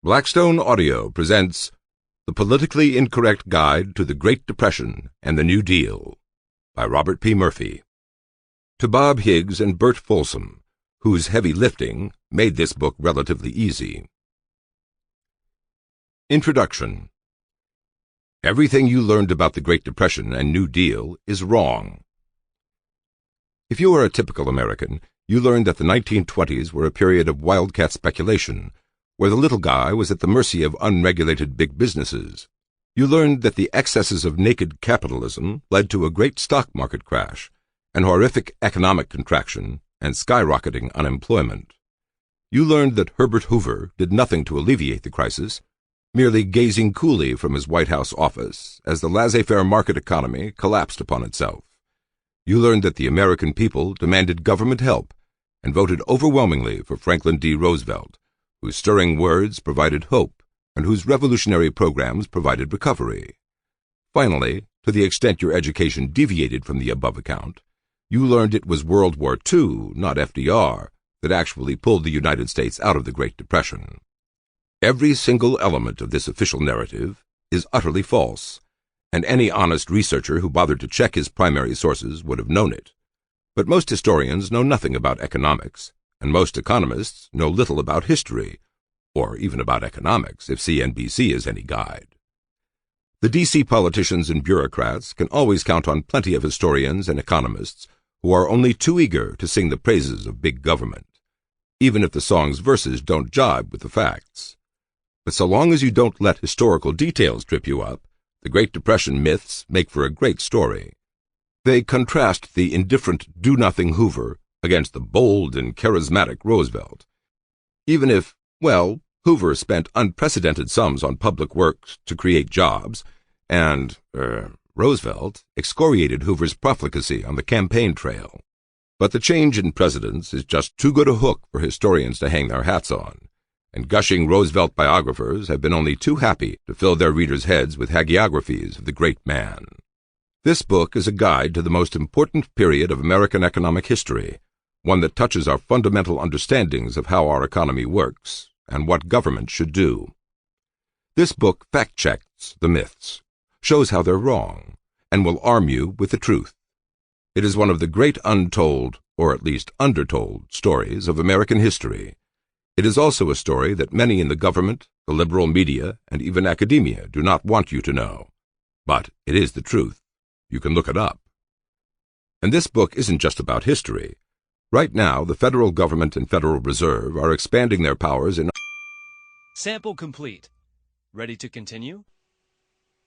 Blackstone Audio presents The Politically Incorrect Guide to the Great Depression and the New Deal by Robert P. Murphy. To Bob Higgs and Bert Folsom, whose heavy lifting made this book relatively easy. Introduction. Everything you learned about the Great Depression and New Deal is wrong. If you are a typical American, you learned that the 1920s were a period of wildcat speculation, where the little guy was at the mercy of unregulated big businesses. You learned that the excesses of naked capitalism led to a great stock market crash, an horrific economic contraction, and skyrocketing unemployment. You learned that Herbert Hoover did nothing to alleviate the crisis, merely gazing coolly from his White House office as the laissez-faire market economy collapsed upon itself. You learned that the American people demanded government help and voted overwhelmingly for Franklin D. Roosevelt, whose stirring words provided hope and whose revolutionary programs provided recovery. Finally, to the extent your education deviated from the above account, you learned it was World War II, not FDR, that actually pulled the United States out of the Great Depression. Every single element of this official narrative is utterly false, and any honest researcher who bothered to check his primary sources would have known it. But most historians know nothing about economics, and most economists know little about history, or even about economics, if CNBC is any guide. The D.C. politicians and bureaucrats can always count on plenty of historians and economists who are only too eager to sing the praises of big government, even if the song's verses don't jibe with the facts. But so long as you don't let historical details trip you up, the Great Depression myths make for a great story. They contrast the indifferent do-nothing Hoover against the bold and charismatic Roosevelt. Even if, well, Hoover spent unprecedented sums on public works to create jobs, and, Roosevelt excoriated Hoover's profligacy on the campaign trail. But the change in presidents is just too good a hook for historians to hang their hats on, and gushing Roosevelt biographers have been only too happy to fill their readers' heads with hagiographies of the great man. This book is a guide to the most important period of American economic history, one that touches our fundamental understandings of how our economy works and what government should do. This book fact-checks the myths, shows how they're wrong, and will arm you with the truth. It is one of the great untold, or at least undertold, stories of American history. It is also a story that many in the government, the liberal media, and even academia do not want you to know. But it is the truth. You can look it up. And this book isn't just about history. Right now, the federal government and Federal Reserve are expanding their powers in... Sample complete. Ready to continue?